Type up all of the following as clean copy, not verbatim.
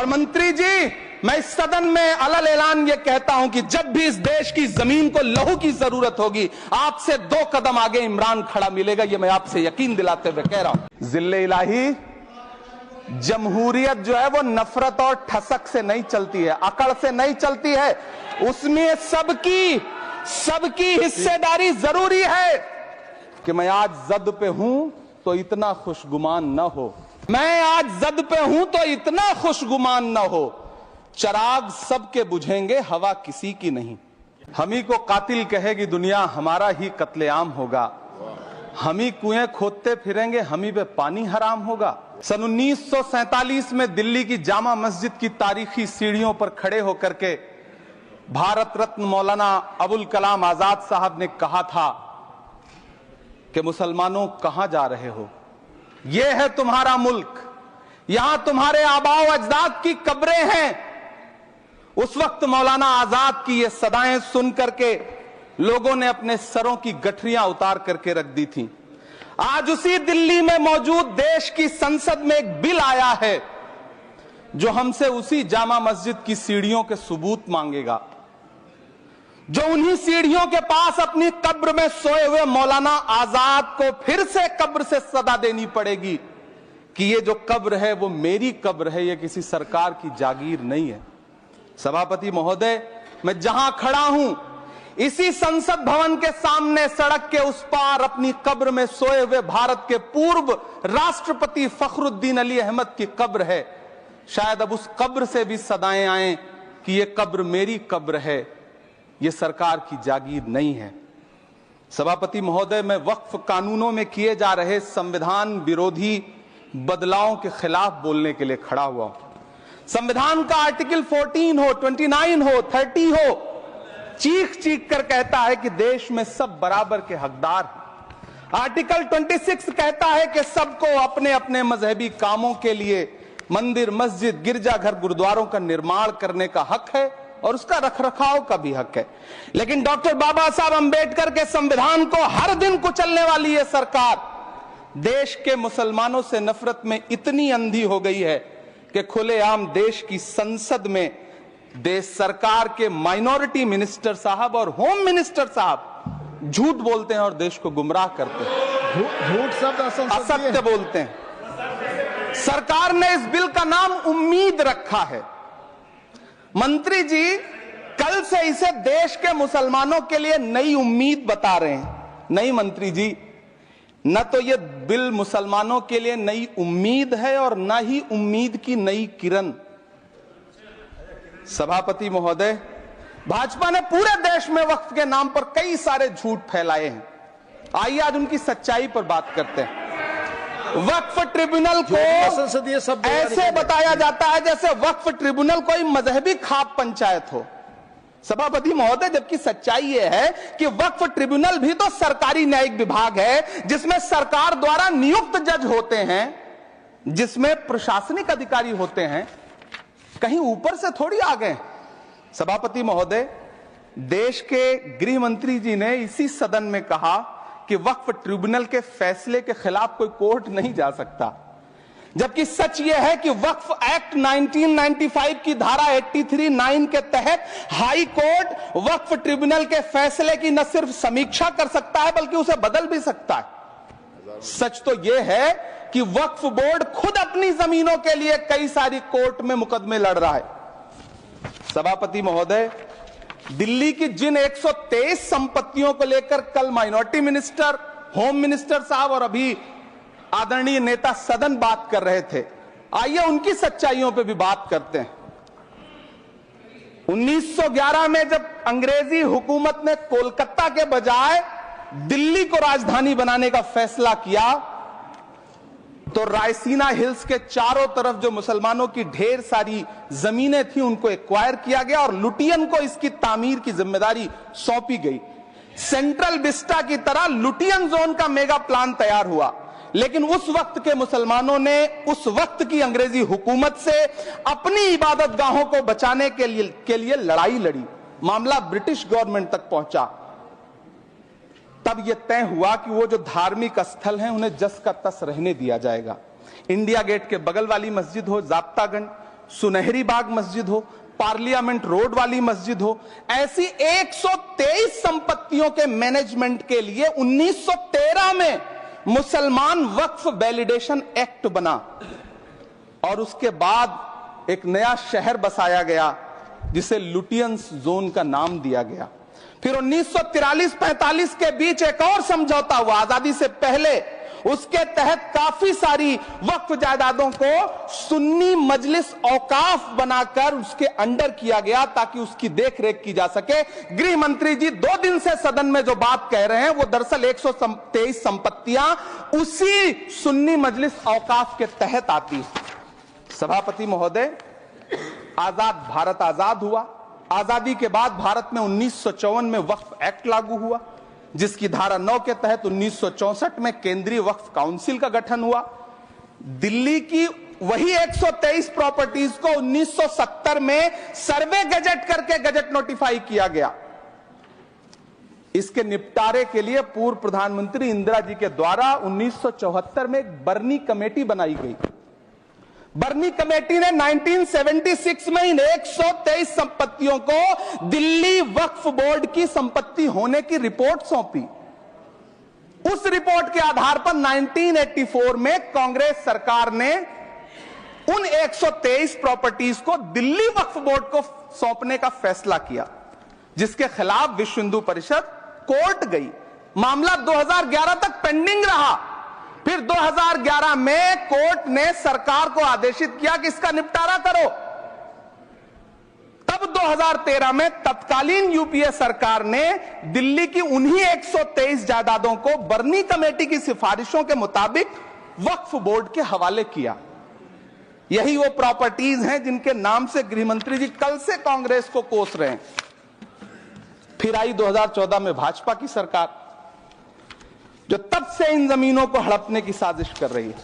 और मंत्री जी, मैं इस सदन में अलग ऐलान ये कहता हूं कि जब भी इस देश की जमीन को लहू की जरूरत होगी, आपसे 2 कदम आगे इमरान खड़ा मिलेगा। ये मैं आपसे यकीन दिलाते हुए कह रहा हूं। जिल्ले इलाही, जमहूरियत जो है वो नफरत और ठसक से नहीं चलती है, अकड़ से नहीं चलती है। उसमें सबकी हिस्सेदारी जरूरी है। कि मैं आज जद पे हूं तो इतना खुशगुमान न हो, मैं आज जद पे हूं तो इतना खुशगुमान न हो। चराग सबके बुझेंगे, हवा किसी की नहीं। हम ही को कातिल कहेगी दुनिया, हमारा ही कत्लेआम होगा। हम ही कुएं खोदते फिरेंगे, हम ही पे पानी हराम होगा। सन 1947 में दिल्ली की जामा मस्जिद की तारीखी सीढ़ियों पर खड़े होकर के भारत रत्न मौलाना अबुल कलाम आजाद साहब ने कहा था कि मुसलमानों कहां जा रहे हो, यह है तुम्हारा मुल्क, यहां तुम्हारे आबाओ अजदाद की कब्रें हैं। उस वक्त मौलाना आजाद की ये सदाएं सुन करके लोगों ने अपने सरों की गठरियां उतार करके रख दी थी। आज उसी दिल्ली में मौजूद देश की संसद में एक बिल आया है जो हमसे उसी जामा मस्जिद की सीढ़ियों के सबूत मांगेगा, जो उन्हीं सीढ़ियों के पास अपनी कब्र में सोए हुए मौलाना आजाद को फिर से कब्र से सदा देनी पड़ेगी कि ये जो कब्र है वो मेरी कब्र है, ये किसी सरकार की जागीर नहीं है। सभापति महोदय, मैं जहां खड़ा हूं इसी संसद भवन के सामने सड़क के उस पार अपनी कब्र में सोए हुए भारत के पूर्व राष्ट्रपति फखरुद्दीन अली अहमद की कब्र है। शायद अब उस कब्र से भी सदाएं आए कि ये कब्र मेरी कब्र है, ये सरकार की जागीर नहीं है। सभापति महोदय, मैं वक्फ कानूनों में किए जा रहे संविधान विरोधी बदलावों के खिलाफ बोलने के लिए खड़ा हुआ हूं। संविधान का आर्टिकल 14 हो, 29 हो, 30 हो, चीख चीख कर कहता है कि देश में सब बराबर के हकदार हैं। आर्टिकल 26 कहता है कि सबको अपने अपने मजहबी कामों के लिए मंदिर, मस्जिद, गिरजाघर, गुरुद्वारों का निर्माण करने का हक है और उसका रखरखाव का भी हक है। लेकिन डॉक्टर बाबा साहब अंबेडकर के संविधान को हर दिन कुचलने वाली ये सरकार देश के मुसलमानों से नफरत में इतनी अंधी हो गई है कि खुलेआम देश की संसद में देश सरकार के माइनॉरिटी मिनिस्टर साहब और होम मिनिस्टर साहब झूठ बोलते हैं और देश को गुमराह करते हैं, झूठ शब्द असत्य बोलते हैं। सरकार ने इस बिल का नाम उम्मीद रखा है। मंत्री जी, कल से इसे देश के मुसलमानों के लिए नई उम्मीद बता रहे हैं। नहीं मंत्री जी, न तो यह बिल मुसलमानों के लिए नई उम्मीद है और न ही उम्मीद की नई किरण। सभापति महोदय, भाजपा ने पूरे देश में वक्फ के नाम पर कई सारे झूठ फैलाए हैं। आइए आज उनकी सच्चाई पर बात करते हैं। वक्फ ट्रिब्यूनल को ऐसे बताया जाता है जैसे वक्फ ट्रिब्यूनल कोई मजहबी खाप पंचायत हो। सभापति महोदय, जबकि सच्चाई यह है कि वक्फ ट्रिब्यूनल भी तो सरकारी न्यायिक विभाग है जिसमें सरकार द्वारा नियुक्त जज होते हैं, जिसमें प्रशासनिक अधिकारी होते हैं, कहीं ऊपर से थोड़ी आ गए। सभापति महोदय, देश के गृह मंत्री जी ने इसी सदन में कहा कि वक्फ ट्रिब्यूनल के फैसले के खिलाफ कोई कोर्ट नहीं जा सकता, जबकि सच यह है कि वक्फ एक्ट 1995 की धारा 83(9) के तहत हाई कोर्ट वक्फ ट्रिब्यूनल के फैसले की न सिर्फ समीक्षा कर सकता है बल्कि उसे बदल भी सकता है। सच तो यह है कि वक्फ बोर्ड खुद अपनी जमीनों के लिए कई सारी कोर्ट में मुकदमे लड़ रहा है। सभापति महोदय, दिल्ली की जिन 123 संपत्तियों को लेकर कल माइनॉरिटी मिनिस्टर, होम मिनिस्टर साहब और अभी आदरणीय नेता सदन बात कर रहे थे, आइए उनकी सच्चाइयों पे भी बात करते हैं। 1911 में जब अंग्रेजी हुकूमत ने कोलकाता के बजाय दिल्ली को राजधानी बनाने का फैसला किया तो रायसीना हिल्स के चारों तरफ जो मुसलमानों की ढेर सारी जमीनें थी उनको एक्वायर किया गया और लुटियन को इसकी तामीर की जिम्मेदारी सौंपी गई। सेंट्रल विस्टा की तरह लुटियन जोन का मेगा प्लान तैयार हुआ, लेकिन उस वक्त के मुसलमानों ने उस वक्त की अंग्रेजी हुकूमत से अपनी इबादत गाहों को बचाने के लिए लड़ाई लड़ी। मामला ब्रिटिश गवर्नमेंट तक पहुंचा। तब यह तय हुआ कि वो जो धार्मिक स्थल हैं उन्हें जस का तस रहने दिया जाएगा। इंडिया गेट के बगल वाली मस्जिद हो जाप्तागंज, सुनहरी बाग मस्जिद हो, पार्लियामेंट रोड वाली मस्जिद हो, ऐसी 123 संपत्तियों के मैनेजमेंट के लिए 1913 में मुसलमान वक्फ वैलिडेशन एक्ट बना और उसके बाद एक नया शहर बसाया गया जिसे लुटियंस जोन का नाम दिया गया। फिर 1943-45 के बीच एक और समझौता हुआ आजादी से पहले, उसके तहत काफी सारी वक्फ जायदादों को सुन्नी मजलिस औकाफ बनाकर उसके अंडर किया गया ताकि उसकी देखरेख की जा सके। गृह मंत्री जी 2 दिन से सदन में जो बात कह रहे हैं वो दरअसल 123 संपत्तियां उसी सुन्नी मजलिस औकाफ के तहत आती है। सभापति महोदय, आजाद भारत आजाद हुआ। आजादी के बाद भारत में 1954 में वक्फ एक्ट लागू हुआ, जिसकी धारा 9 के तहत 1964 में केंद्रीय वक्फ काउंसिल का गठन हुआ। दिल्ली की वही 123 प्रॉपर्टीज को 1970 में सर्वे गजट करके गजट नोटिफाई किया गया। इसके निपटारे के लिए पूर्व प्रधानमंत्री इंदिरा जी के द्वारा 1974 में एक बर्नी कमेटी बनाई गई। बर्नी कमेटी ने 1976 में इन 123 संपत्तियों को दिल्ली वक्फ बोर्ड की संपत्ति होने की रिपोर्ट सौंपी। उस रिपोर्ट के आधार पर 1984 में कांग्रेस सरकार ने उन 123 प्रॉपर्टीज को दिल्ली वक्फ बोर्ड को सौंपने का फैसला किया, जिसके खिलाफ विश्व हिंदू परिषद कोर्ट गई। मामला 2011 तक पेंडिंग रहा। फिर 2011 में कोर्ट ने सरकार को आदेशित किया कि इसका निपटारा करो। तब 2013 में तत्कालीन यूपीए सरकार ने दिल्ली की उन्हीं 123 जायदादों को बर्नी कमेटी की सिफारिशों के मुताबिक वक्फ बोर्ड के हवाले किया। यही वो प्रॉपर्टीज हैं जिनके नाम से गृह मंत्री जी कल से कांग्रेस को कोस रहे हैं। फिर आई 2014 में भाजपा की सरकार, जो तब से इन जमीनों को हड़पने की साजिश कर रही है।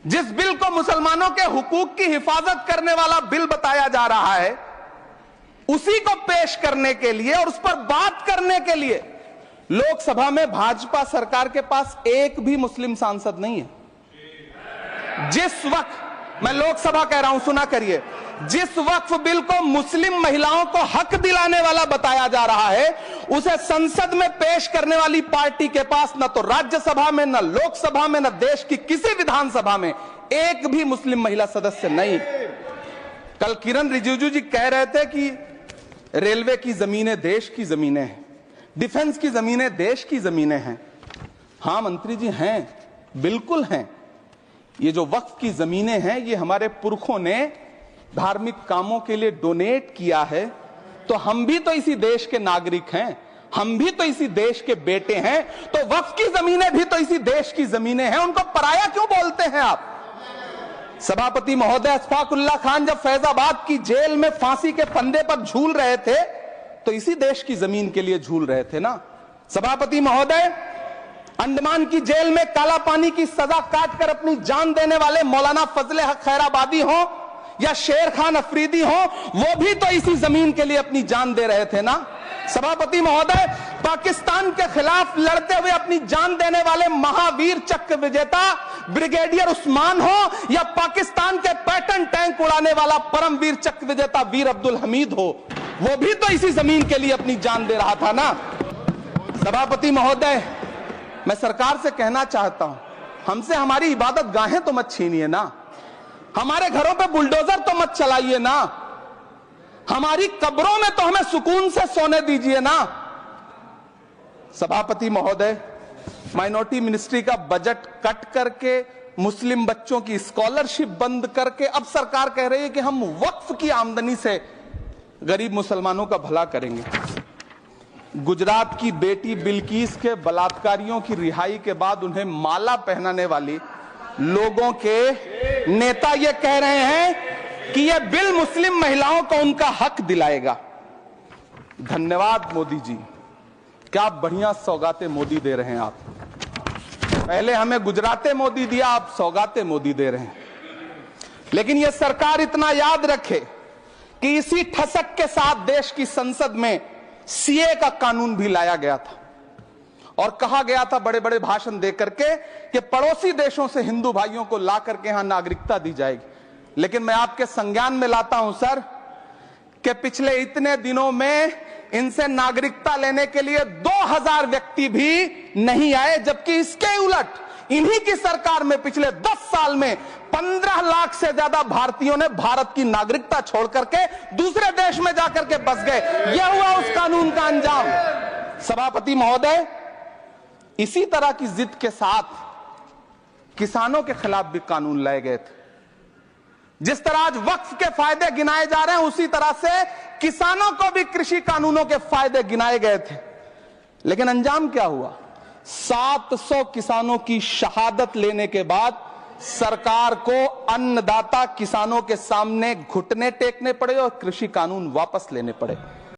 जिस बिल को मुसलमानों के हुकूक की हिफाजत करने वाला बिल बताया जा रहा है, उसी को पेश करने के लिए और उस पर बात करने के लिए लोकसभा में भाजपा सरकार के पास एक भी मुस्लिम सांसद नहीं है। जिस वक्त, मैं लोकसभा कह रहा हूं, सुना करिए, जिस वक्फ बिल को मुस्लिम महिलाओं को हक दिलाने वाला बताया जा रहा है, उसे संसद में पेश करने वाली पार्टी के पास न तो राज्यसभा में, न लोकसभा में, न देश की किसी विधानसभा में एक भी मुस्लिम महिला सदस्य नहीं। कल किरण रिजिजू जी कह रहे थे कि रेलवे की जमीनें देश की जमीनें हैं, डिफेंस की जमीनें देश की जमीनें हैं। हां मंत्री जी, हैं, बिल्कुल हैं। ये जो वक्फ की जमीनें हैं, ये हमारे पुरखों ने धार्मिक कामों के लिए डोनेट किया है, तो हम भी तो इसी देश के नागरिक हैं, हम भी तो इसी देश के बेटे हैं, तो वक्फ की जमीनें भी तो इसी देश की जमीनें हैं। उनको पराया क्यों बोलते हैं आप? सभापति महोदय, अशफाकुल्लाह खान जब फैजाबाद की जेल में फांसी के फंदे पर झूल रहे थे, तो इसी देश की जमीन के लिए झूल रहे थे ना। सभापति महोदय, अंडमान की जेल में काला पानी की सजा काटकर अपनी जान देने वाले मौलाना फजले हक खैराबादी हो या शेर खान अफरीदी हो, वो भी तो इसी जमीन के लिए अपनी जान दे रहे थे ना। सभापति महोदय, पाकिस्तान के खिलाफ लड़ते हुए अपनी जान देने वाले महावीर चक्र विजेता ब्रिगेडियर उस्मान हो या पाकिस्तान के पैटर्न टैंक उड़ाने वाला परमवीर चक्र विजेता वीर अब्दुल हमीद हो, वो भी तो इसी जमीन के लिए अपनी जान दे रहा था ना। सभापति महोदय, मैं सरकार से कहना चाहता हूं, हमसे हमारी इबादत गाहें तो मत छीनिए ना, हमारे घरों पे बुलडोजर तो मत चलाइए ना, हमारी कब्रों में तो हमें सुकून से सोने दीजिए ना। सभापति महोदय, माइनॉरिटी मिनिस्ट्री का बजट कट करके, मुस्लिम बच्चों की स्कॉलरशिप बंद करके अब सरकार कह रही है कि हम वक्फ की आमदनी से गरीब मुसलमानों का भला करेंगे। गुजरात की बेटी बिल्किस के बलात्कारियों की रिहाई के बाद उन्हें माला पहनाने वाली लोगों के नेता ये कह रहे हैं कि यह बिल मुस्लिम महिलाओं को उनका हक दिलाएगा। धन्यवाद मोदी जी, क्या बढ़िया सौगातें मोदी दे रहे हैं आप। पहले हमें गुजराते मोदी दिया, आप सौगातें मोदी दे रहे हैं। लेकिन यह सरकार इतना याद रखे कि इसी ठसक के साथ देश की संसद में सीए का कानून भी लाया गया था और कहा गया था बड़े बड़े भाषण देकर के कि पड़ोसी देशों से हिंदू भाइयों को ला करके यहां नागरिकता दी जाएगी। लेकिन मैं आपके संज्ञान में लाता हूं सर कि पिछले इतने दिनों में इनसे नागरिकता लेने के लिए 2000 व्यक्ति भी नहीं आए, जबकि इसके उलट इन्हीं की सरकार में पिछले 10 साल में 15 लाख से ज्यादा भारतीयों ने भारत की नागरिकता छोड़ करके दूसरे देश में जाकर के बस गए। यह हुआ उस कानून का अंजाम। सभापति महोदय, इसी तरह की जिद के साथ किसानों के खिलाफ भी कानून लाए गए थे। जिस तरह आज वक्फ के फायदे गिनाए जा रहे हैं, उसी तरह से किसानों को भी कृषि कानूनों के फायदे गिनाए गए थे। लेकिन अंजाम क्या हुआ? 700 किसानों की शहादत लेने के बाद सरकार को अन्नदाता किसानों के सामने घुटने टेकने पड़े और कृषि कानून वापस लेने पड़े।